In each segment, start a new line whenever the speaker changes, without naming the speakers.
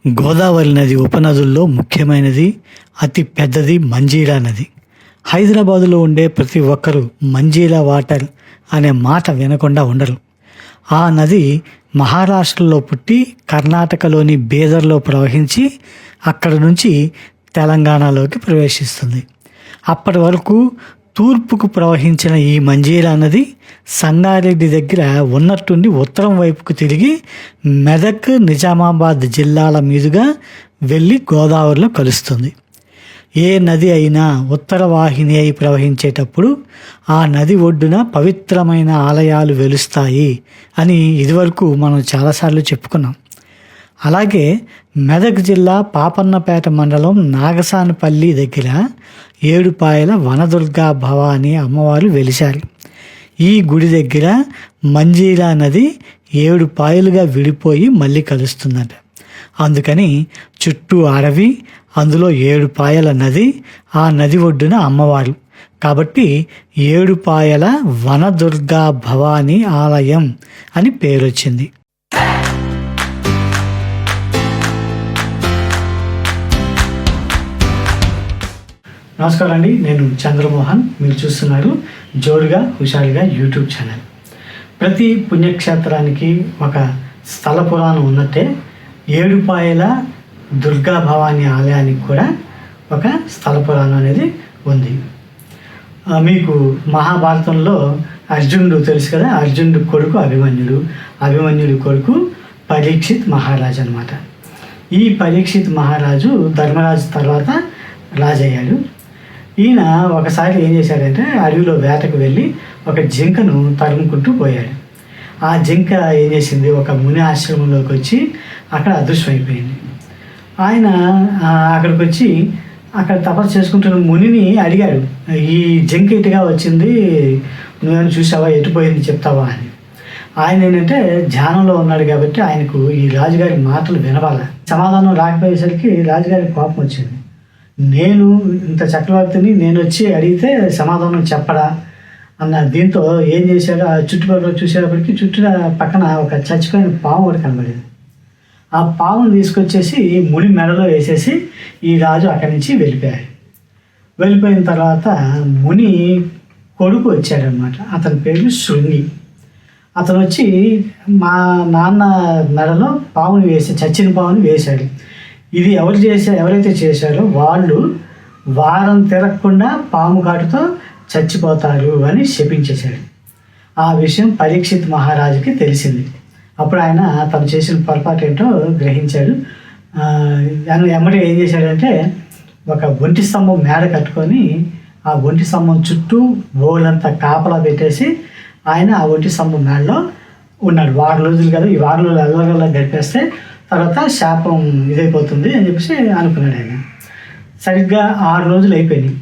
గోదావరి నది ఉపనదుల్లో ముఖ్యమైనది, అతి పెద్దది మంజీరా నది. హైదరాబాదులో ఉండే ప్రతి ఒక్కరూ మంజీరా వాటర్ అనే మాట వినకుండా ఉండరు. ఆ నది మహారాష్ట్రలో పుట్టి కర్ణాటకలోని బీదర్లో ప్రవహించి అక్కడ నుంచి తెలంగాణలోకి ప్రవేశిస్తుంది. అప్పటి వరకు తూర్పుకు ప్రవహించిన ఈ మంజీరా నది సంగారెడ్డి దగ్గర ఉన్నట్టుండి ఉత్తరం వైపుకు తిరిగి మెదక్, నిజామాబాద్ జిల్లాల మీదుగా వెళ్ళి గోదావరిలో కలుస్తుంది. ఏ నది అయినా ఉత్తర వాహిని అయి ప్రవహించేటప్పుడు ఆ నది ఒడ్డున పవిత్రమైన ఆలయాలు వెలుస్తాయి అని ఇదివరకు మనం చాలాసార్లు చెప్పుకున్నాం. అలాగే మెదక్ జిల్లా పాపన్నపేట మండలం నాగసానపల్లి దగ్గర ఏడుపాయల వనదుర్గా భవాని అమ్మవారు వెలిశారు. ఈ గుడి దగ్గర మంజీరా నది 7 పాయలుగా విడిపోయి మళ్ళీ కలుస్తుందట. అందుకని చుట్టూ అడవి, అందులో 7 పాయల నది, ఆ నది ఒడ్డున అమ్మవారు. కాబట్టి 7 పాయల వనదుర్గా భవాని ఆలయం అని పేరొచ్చింది. నమస్కారం అండి, నేను చంద్రమోహన్. మీరు చూస్తున్నారు జోరుగా హుషారుగా యూట్యూబ్ ఛానల్. ప్రతి పుణ్యక్షేత్రానికి ఒక స్థల పురాణం ఉన్నట్టే 7 పాయల దుర్గా భవాని ఆలయానికి కూడా ఒక స్థల పురాణం అనేది ఉంది. మీకు మహాభారతంలో అర్జునుడు తెలుసు కదా, అర్జునుడు కొడుకు అభిమన్యుడు, అభిమన్యుడి కొడుకు పరీక్షిత్ మహారాజు అనమాట. ఈ పరీక్షిత్ మహారాజు ధర్మరాజు తర్వాత రాజయ్యాడు. ఈయన ఒకసారి ఏం చేశాడంటే అడవిలో వేటకు వెళ్ళి ఒక జింకను తరుముకుంటూ పోయాడు. ఆ జింక ఏం చేసింది, ఒక ముని ఆశ్రమంలోకి వచ్చి అక్కడ అదృశ్యమైపోయింది. ఆయన అక్కడికి వచ్చి అక్కడ తపస్సు చేసుకుంటున్న మునిని అడిగాడు, ఈ జింక ఇటుగా వచ్చింది, నువ్వేమైనా చూసావా, ఎటుపోయింది చెప్తావా అని. ఆయన ఏంటంటే ధ్యానంలో ఉన్నాడు కాబట్టి ఆయనకు ఈ రాజుగారి మాటలు వినవాల. సమాధానం రాకపోయేసరికి రాజుగారికి కోపం వచ్చింది. నేను ఇంత చక్రవర్తిని నేను వచ్చి అడిగితే సమాధానం చెప్పడా అన్న దీంతో ఏం చేశాడు, ఆ చుట్టుపక్కల చూసేటప్పటికి పక్కన ఒక చచ్చిపోయిన పాము ఒకటి కనబడింది. ఆ పామును తీసుకొచ్చేసి ముడి మెడలో వేసేసి ఈ రాజు అక్కడి నుంచి వెళ్ళిపోయాడు. వెళ్ళిపోయిన తర్వాత ముని కొడుకు వచ్చాడనమాట. అతని పేరు శృంగి. అతను వచ్చి మా నాన్న మెడలో పాముని చచ్చిన పాముని వేశాడు. ఇది ఎవరైతే చేశారో వాళ్ళు వారం తిరగకుండా పాము కాటుతో చచ్చిపోతారు అని శపించేశాడు. ఆ విషయం పరీక్షిత్ మహారాజుకి తెలిసింది. అప్పుడు ఆయన తను చేసిన పొరపాటు ఏంటో గ్రహించాడు. ఎమ్మటి ఏం చేశాడంటే ఒక ఒంటి స్తంభం మేడ కట్టుకొని ఆ ఒంటి స్తంభం చుట్టూ బోలంతా కాపలా పెట్టేసి ఆయన ఆ ఒంటి స్తంభం మేడలో ఉన్నాడు. 6 రోజులు కదా, ఈ 6 రోజులు ఎల్లగల్లా గడిపేస్తే తర్వాత శాపం ఇదైపోతుంది అని చెప్పేసి అనుకున్నాడు ఆయన. సరిగ్గా 6 రోజులు అయిపోయినాయి.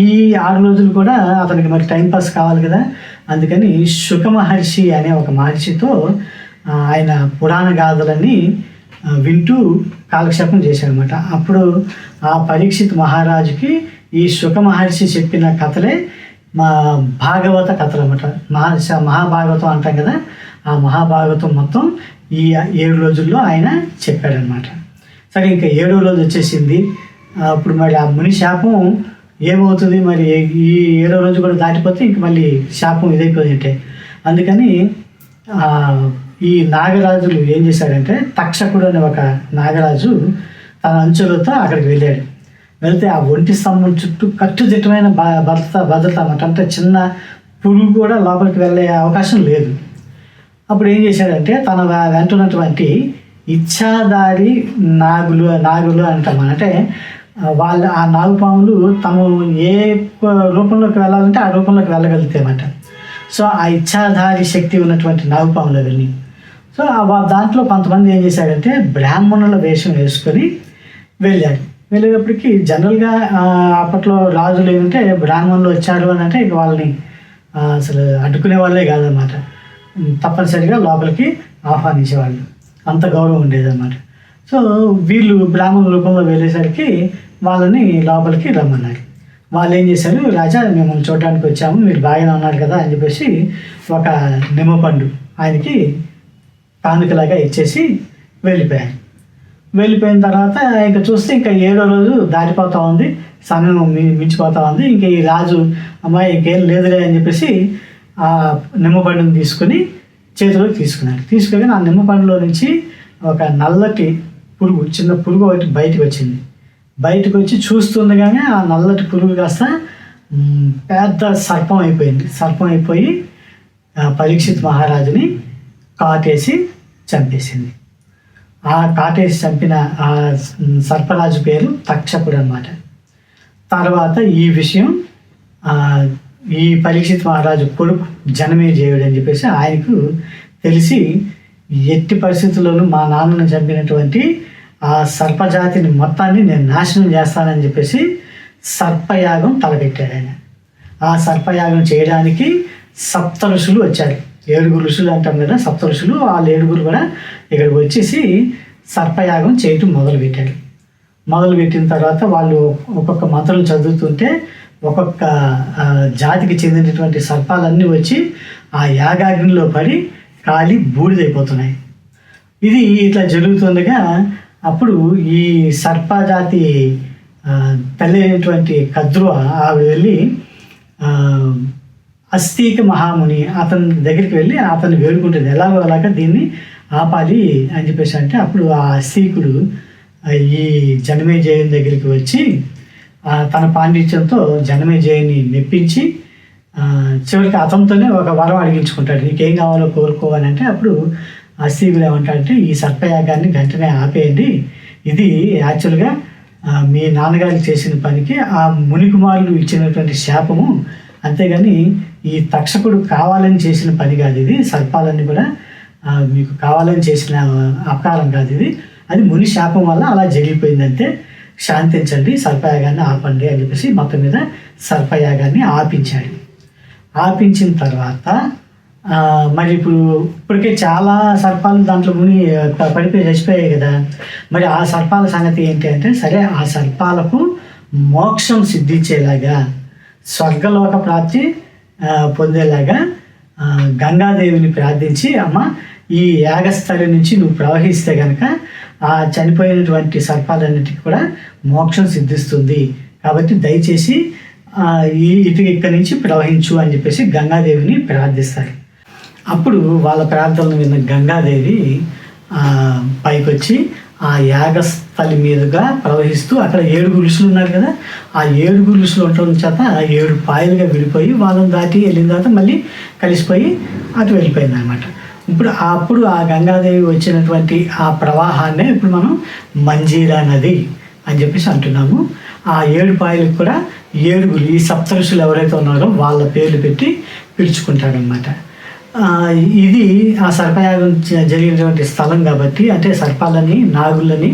ఈ 6 రోజులు కూడా అతనికి మరి టైంపాస్ కావాలి కదా, అందుకని శుక మహర్షి అనే ఒక మహర్షితో ఆయన పురాణ గాథలన్నీ వింటూ కాలక్షేపం చేశాడనమాట. అప్పుడు ఆ పరీక్షిత్ మహారాజుకి ఈ శుక మహర్షి చెప్పిన కథలే భాగవత కథలు అనమాట. మహాభాగవతం అంటాం కదా, ఆ మహాభాగవతం మొత్తం ఈ 7 రోజుల్లో ఆయన చెప్పాడనమాట. సరే, ఇంకా 7వ రోజు వచ్చేసింది. అప్పుడు మరి ఆ ముని శాపం ఏమవుతుంది, మరి ఈ 7వ రోజు కూడా దాటిపోతే ఇంక మళ్ళీ శాపం ఇదైపోయింటే. అందుకని ఈ నాగరాజులు ఏం చేశాడంటే, తక్షకుడు అనే ఒక నాగరాజు తన అంచులతో అక్కడికి వెళ్ళాడు. వెళ్తే ఆ ఒంటి స్తంభం చుట్టూ కట్టుదిట్టమైన భద్రత అన్నమాట. అంటే చిన్న పురుగు కూడా లోపలికి వెళ్ళే అవకాశం లేదు. అప్పుడు ఏం చేశాడంటే తన వెంటున్నటువంటి ఇచ్ఛాదారి నాగులు అంటాం. అంటే వాళ్ళు ఆ నాగుపాములు తమ ఏ రూపంలోకి వెళ్ళాలంటే ఆ రూపంలోకి వెళ్ళగలుగుతాయన్నమాట. సో ఆ ఇచ్ఛాధారి శక్తి ఉన్నటువంటి నాగుపాములు అవన్నీ. సో దాంట్లో కొంతమంది ఏం చేశాడంటే బ్రాహ్మణుల వేషం వేసుకొని వెళ్ళాడు. వెళ్ళేటప్పటికి జనరల్గా అప్పట్లో రాజులు ఏంటంటే బ్రాహ్మణులు వచ్చాడు అని అంటే ఇక వాళ్ళని అసలు అడ్డుకునే వాళ్ళే కాదనమాట. తప్పనిసరిగా లోపలికి ఆహ్వానించేవాళ్ళు, అంత గౌరవం ఉండేదన్నమాట. సో వీళ్ళు బ్రాహ్మణ రూపంలో వెళ్ళేసరికి వాళ్ళని లోపలికి రమ్మన్నారు. వాళ్ళు ఏం చేశారు, రాజా మేము చూడటానికి వచ్చాము, మీరు బాగానే ఉన్నారు కదా అని చెప్పేసి ఒక నిమ్మపండు ఆయనకి కానుకలాగా ఇచ్చేసి వెళ్ళిపోయారు. వెళ్ళిపోయిన తర్వాత ఇంకా చూస్తే ఇంకా 7వ రోజు దాటిపోతూ ఉంది, సమయం మించిపోతూ ఉంది. ఇంక ఈ రాజు అమ్మాయి ఇంకేం లేదులే అని చెప్పేసి ఆ నిమ్మపండుని తీసుకొని చేతిలోకి తీసుకున్నాడు. తీసుకొని ఆ నిమ్మపండులో నుంచి ఒక నల్లటి పురుగు, చిన్న పురుగు ఒకటి బయటకు వచ్చింది. బయటకు వచ్చి చూస్తుండగానే ఆ నల్లటి పురుగు కాస్త పెద్ద సర్పం అయిపోయింది. సర్పం అయిపోయి పరీక్షిత్ మహారాజుని కాటేసి చంపేసింది. ఆ కాటేసి చంపిన ఆ సర్పరాజు పేరు తక్షకుడు అన్నమాట. తర్వాత ఈ విషయం ఈ పరీక్షిత్ మహారాజు కొడుకు జనమేజయుడు అని చెప్పేసి ఆయనకు తెలిసి, ఎట్టి పరిస్థితుల్లోనూ మా నాన్నను చంపినటువంటి ఆ సర్పజాతిని మొత్తాన్ని నేను నాశనం చేస్తానని చెప్పేసి సర్పయాగం తలపెట్టాడు ఆయన. ఆ సర్పయాగం చేయడానికి 7 ఋషులు వచ్చారు. 7 ఋషులు అంటాం కదా, 7 ఋషులు. వాళ్ళు 7 కూడా ఇక్కడికి వచ్చేసి సర్పయాగం చేయటం మొదలుపెట్టారు. మొదలుపెట్టిన తర్వాత వాళ్ళు ఒక్కొక్క మంత్రం చదువుతుంటే ఒక్కొక్క జాతికి చెందినటువంటి సర్పాలన్నీ వచ్చి ఆ యాగాగ్నిలో పడి కాలి బూడిదైపోతున్నాయి. ఇది ఇట్లా జరుగుతుండగా అప్పుడు ఈ సర్పజాతి తల్లి అయినటువంటి కద్రువ ఆవిడ వెళ్ళి అస్థీక మహాముని అతని దగ్గరికి వెళ్ళి అతన్ని వేడుకుంటుంది, ఎలాగో అలాగా దీన్ని ఆపాలి అని చెప్పేసి. అంటే అప్పుడు ఆ అస్థీకుడు ఈ జనమేజయుని దగ్గరికి వచ్చి తన పాండిత్యంతో జనమేజయుని మెప్పించి చివరికి అతనితోనే ఒక వరం అడిగించుకుంటాడు, నీకేం కావాలో కోరుకోవాలి అంటే. అప్పుడు అస్థీకుడు ఏమంటాడంటే, ఈ సర్పయాగాన్ని వెంటనే ఆపేయండి, ఇది యాక్చువల్గా మీ నాన్నగారికి చేసిన పనికి ఆ మునికుమారులు ఇచ్చినటువంటి శాపము, అంతేగాని ఈ తక్షకుడు కావాలని చేసిన పని కాదు, ఇది సర్పాలన్నీ కూడా మీకు కావాలని చేసిన అపకారం కాదు, ఇది అది ముని శాపం వల్ల అలా జరిగిపోయిందంటే శాంతించండి, సర్పయాగాన్ని ఆపండి అని చెప్పేసి మొత్తం మీద సర్పయాగాన్ని ఆపించాడు. ఆపించిన తర్వాత మరి ఇప్పటికే చాలా సర్పాలు దాంట్లో ముని పడిపోయి చచ్చిపోయాయి కదా. మరి ఆ సర్పాల సంగతి ఏంటి అంటే, సరే ఆ సర్పాలకు మోక్షం సిద్ధించేలాగా, స్వర్గలోక ప్రాప్తి పొందేలాగా గంగాదేవిని ప్రార్థించి, అమ్మ ఈ యాగస్థలి నుంచి నువ్వు ప్రవహిస్తే కనుక ఆ చనిపోయినటువంటి సర్పాలన్నిటికీ కూడా మోక్షం సిద్ధిస్తుంది, కాబట్టి దయచేసి ఇక్కడి నుంచి ప్రవహించు అని చెప్పేసి గంగాదేవిని ప్రార్థిస్తారు. అప్పుడు వాళ్ళ ప్రార్థనలు విన్న గంగాదేవి పైకొచ్చి ఆ యాగస్థలి మీదుగా ప్రవహిస్తూ, అక్కడ 7 ఋషులు ఉన్నారు కదా, ఆ 7 ఋషులు ఉండటం చేత 7 పాయలుగా విడిపోయి వాళ్ళని దాటి వెళ్ళిన తర్వాత మళ్ళీ కలిసిపోయి అటు వెళ్ళిపోయింది అనమాట. అప్పుడు ఆ గంగాదేవి వచ్చినటువంటి ఆ ప్రవాహాన్నే ఇప్పుడు మనం మంజీరా నది అని చెప్పేసి అంటున్నాము. ఆ 7 పాయలకు కూడా 7 ఈ 7 ఋషులు ఎవరైతే ఉన్నారో వాళ్ళ పేర్లు పెట్టి పిలుచుకుంటారనమాట. ఇది ఆ సర్పయాగం జరిగినటువంటి స్థలం కాబట్టి, అంటే సర్పాలని నాగులని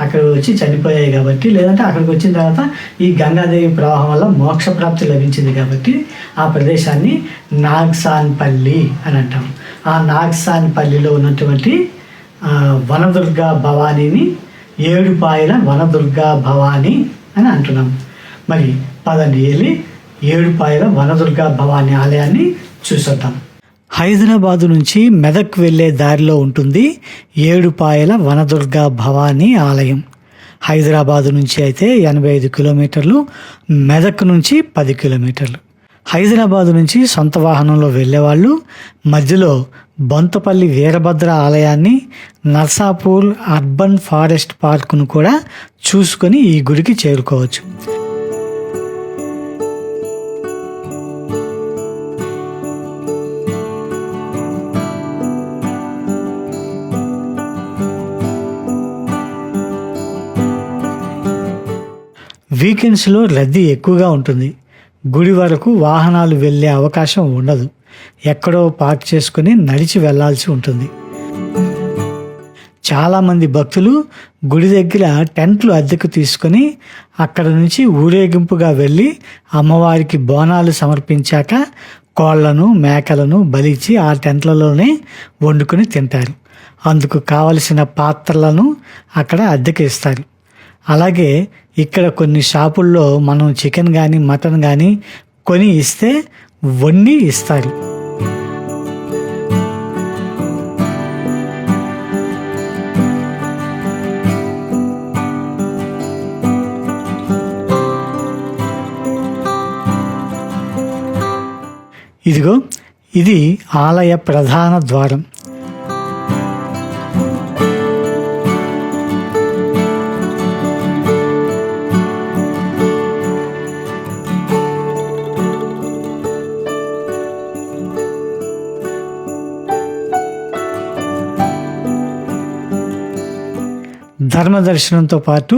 అక్కడ వచ్చి చనిపోయాయి కాబట్టి, లేదంటే అక్కడికి వచ్చిన తర్వాత ఈ గంగాదేవి ప్రవాహం వల్ల మోక్షప్రాప్తి లభించింది కాబట్టి ఆ ప్రదేశాన్ని నాగ్సాన్పల్లి అని అంటాం. ఆ నాగ్సాన్పల్లిలో ఉన్నటువంటి వనదుర్గా భవానీని 7 పాయల వనదుర్గా భవానీ అని అంటున్నాం. మరి పదండి వెళ్ళి 7 పాయల వనదుర్గా భవానీ ఆలయాన్ని చూసొద్దాం. హైదరాబాదు నుంచి మెదక్ వెళ్ళే దారిలో ఉంటుంది 7 పాయల వనదుర్గా భవానీ ఆలయం. హైదరాబాదు నుంచి అయితే 85 కిలోమీటర్లు, మెదక్ నుంచి 10 కిలోమీటర్లు. హైదరాబాదు నుంచి సొంత వాహనంలో వెళ్ళేవాళ్ళు మధ్యలో బొంతపల్లి వీరభద్ర ఆలయాన్ని, నర్సాపూర్ అర్బన్ ఫారెస్ట్ పార్కును కూడా చూసుకొని ఈ గుడికి చేరుకోవచ్చు. వీకెండ్స్లో రద్దీ ఎక్కువగా ఉంటుంది. గుడి వరకు వాహనాలు వెళ్ళే అవకాశం ఉండదు. ఎక్కడో పార్క్ చేసుకుని నడిచి వెళ్ళాల్సి ఉంటుంది. చాలామంది భక్తులు గుడి దగ్గర టెంట్లు అద్దెకు తీసుకొని అక్కడ నుంచి ఊరేగింపుగా వెళ్ళి అమ్మవారికి బోనాలు సమర్పించాక కోళ్లను మేకలను బలిచి ఆ టెంట్లలోనే వండుకొని తింటారు. అందుకు కావలసిన పాత్రలను అక్కడ అద్దెకి ఇస్తారు. అలాగే ఇక్కడ కొన్ని షాపుల్లో మనం చికెన్ కానీ మటన్ కానీ కొని ఇస్తే వండి ఇస్తారు. ఇదిగో ఇది ఆలయ ప్రధాన ద్వారం. ధర్మ దర్శనంతో పాటు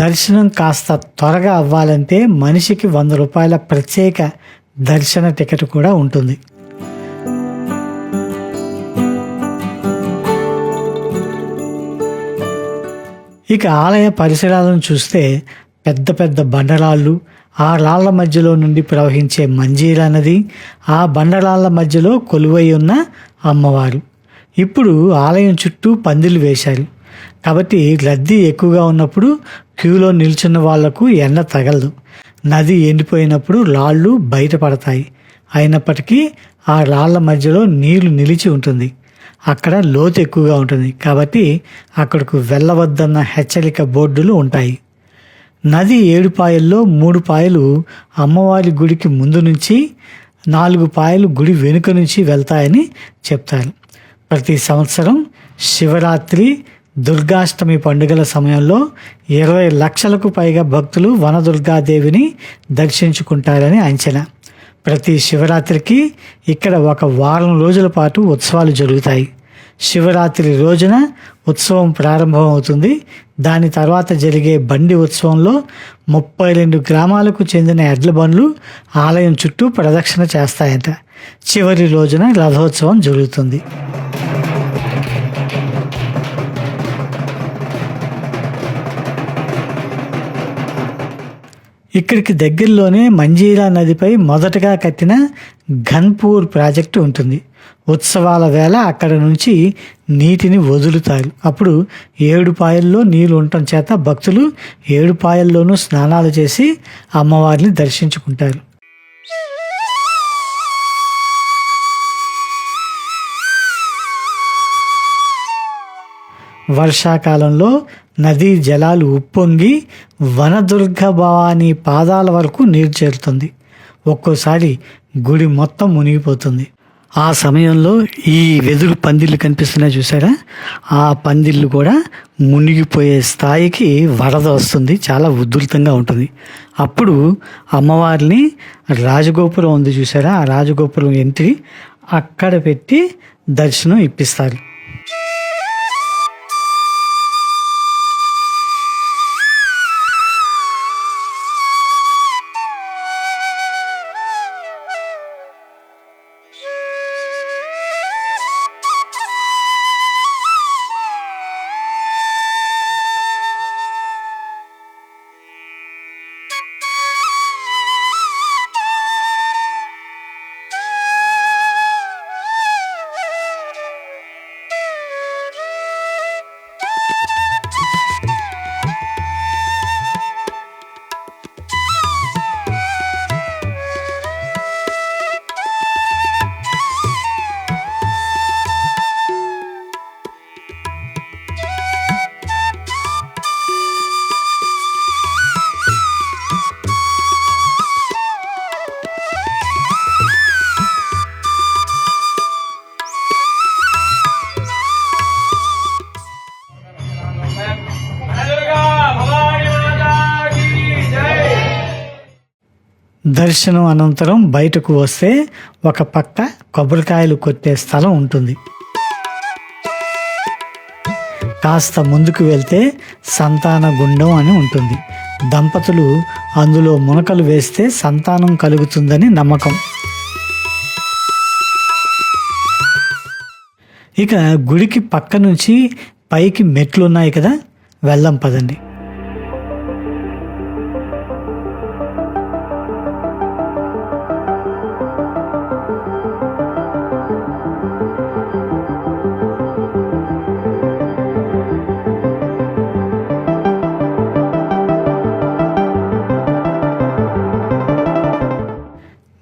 దర్శనం కాస్త త్వరగా అవ్వాలంటే మనిషికి 100 రూపాయల ప్రత్యేక దర్శన టికెట్ కూడా ఉంటుంది. ఇక ఆలయ పరిసరాలను చూస్తే పెద్ద పెద్ద బండరాళ్ళు, ఆ రాళ్ల మధ్యలో నుండి ప్రవహించే మంజీరా నది, ఆ బండరాళ్ల మధ్యలో కొలువై ఉన్న అమ్మవారు. ఇప్పుడు ఆలయం చుట్టూ పందిళ్ళు వేశారు కాబట్టి రద్దీ ఎక్కువగా ఉన్నప్పుడు క్యూలో నిల్చున్న వాళ్లకు ఎండ తగలదు. నది ఎండిపోయినప్పుడు రాళ్ళు బయటపడతాయి. అయినప్పటికీ ఆ రాళ్ల మధ్యలో నీళ్లు నిలిచి ఉంటుంది. అక్కడ లోతు ఎక్కువగా ఉంటుంది కాబట్టి అక్కడకు వెళ్ళవద్దన్న హెచ్చరిక బోర్డులు ఉంటాయి. నది 7 పాయల్లో 3 పాయలు అమ్మవారి గుడికి ముందు నుంచి, 4 పాయలు గుడి వెనుక నుంచి వెళ్తాయని చెప్తారు. ప్రతి సంవత్సరం శివరాత్రి, దుర్గాష్టమి పండుగల సమయంలో 20 లక్షలకు పైగా భక్తులు వనదుర్గాదేవిని దర్శించుకుంటారని అంచనా. ప్రతి శివరాత్రికి ఇక్కడ 1 వారం రోజుల పాటు ఉత్సవాలు జరుగుతాయి. శివరాత్రి రోజున ఉత్సవం ప్రారంభమవుతుంది. దాని తర్వాత జరిగే బండి ఉత్సవంలో 32 గ్రామాలకు చెందిన ఎడ్ల బండ్లు ఆలయం చుట్టూ ప్రదక్షిణ చేస్తాయంట. చివరి రోజున రథోత్సవం జరుగుతుంది. ఇక్కడికి దగ్గరలోనే మంజీరా నదిపై మొదటగా కట్టిన ఘన్పూర్ ప్రాజెక్టు ఉంటుంది. ఉత్సవాల వేళ అక్కడ నుంచి నీటిని వదులుతారు. అప్పుడు 7 పాయల్లో నీళ్ళు ఉండటం చేత భక్తులు 7 పాయల్లోనూ స్నానాలు చేసి అమ్మవారిని దర్శించుకుంటారు. వర్షాకాలంలో నదీ జలాలు ఉప్పొంగి వనదుర్గ భవానీ పాదాల వరకు నీరు చేరుతుంది. ఒక్కోసారి గుడి మొత్తం మునిగిపోతుంది. ఆ సమయంలో ఈ వెదురు పందిళ్ళు కనిపిస్తున్నాయి చూసారా, ఆ పందిళ్ళు కూడా మునిగిపోయే స్థాయికి వరద వస్తుంది. చాలా ఉధృతంగా ఉంటుంది. అప్పుడు అమ్మవారిని రాజగోపురం ఉంది చూసారా, ఆ రాజగోపురం ఎంట్రీ అక్కడ పెట్టి దర్శనం ఇప్పిస్తారు. దర్శనం అనంతరం బయటకు వస్తే ఒక పక్క కొబ్బరికాయలు కొట్టే స్థలం ఉంటుంది. కాస్త ముందుకు వెళ్తే సంతాన గుండం అని ఉంటుంది. దంపతులు అందులో మునకలు వేస్తే సంతానం కలుగుతుందని నమ్మకం. ఇక గుడికి పక్క నుంచి పైకి మెట్లు ఉన్నాయి కదా, వెళ్దాం పదండి.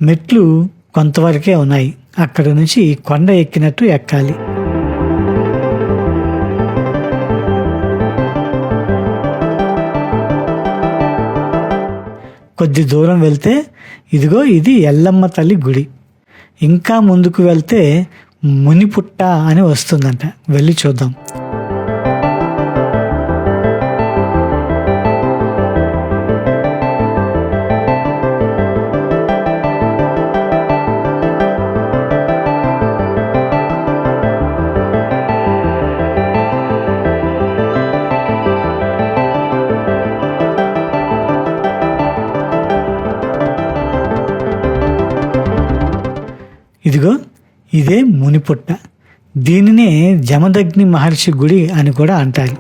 మెట్లు కొంతవరకే ఉన్నాయి. అక్కడ నుంచి కొండ ఎక్కినట్టు ఎక్కాలి. కొద్ది దూరం వెళ్తే ఇదిగో ఇది ఎల్లమ్మ తల్లి గుడి. ఇంకా ముందుకు వెళ్తే మునిపుట్ట అని వస్తుందంట, వెళ్ళి చూద్దాం. ఇదిగో ఇదే మునిపుట్ట. దీనినే జమదగ్ని మహర్షి గుడి అని కూడా అంటారు.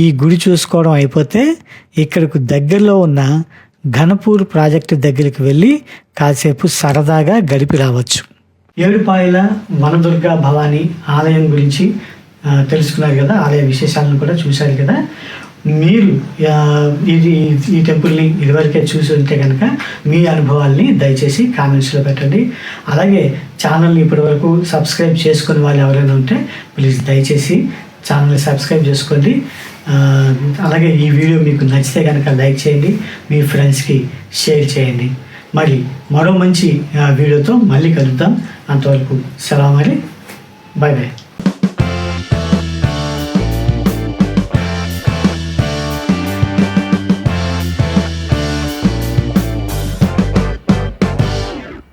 ఈ గుడి చూసుకోవడం అయిపోతే ఇక్కడకు దగ్గరలో ఉన్న ఘనపూర్ ప్రాజెక్టు దగ్గరికి వెళ్ళి కాసేపు సరదాగా గడిపి రావచ్చు. ఏడుపాయల వనదుర్గా భవానీ ఆలయం గురించి తెలుసుకున్నారు కదా, ఆలయ విశేషాలను కూడా చూశారు కదా. మీరు ఈ టెంపుల్ని ఇదివరకే చూసి ఉంటే కనుక మీ అనుభవాల్ని దయచేసి కామెంట్స్లో పెట్టండి. అలాగే ఛానల్ని ఇప్పటివరకు సబ్స్క్రైబ్ చేసుకునే వాళ్ళు ఎవరైనా ఉంటే ప్లీజ్ దయచేసి ఛానల్ని సబ్స్క్రైబ్ చేసుకోండి. అలాగే ఈ వీడియో మీకు నచ్చితే కనుక లైక్ చేయండి, మీ ఫ్రెండ్స్కి షేర్ చేయండి. మరి మరో మంచి వీడియోతో మళ్ళీ కలుద్దాం. అంతవరకు సెలవు, మరి బాయ్ బాయ్.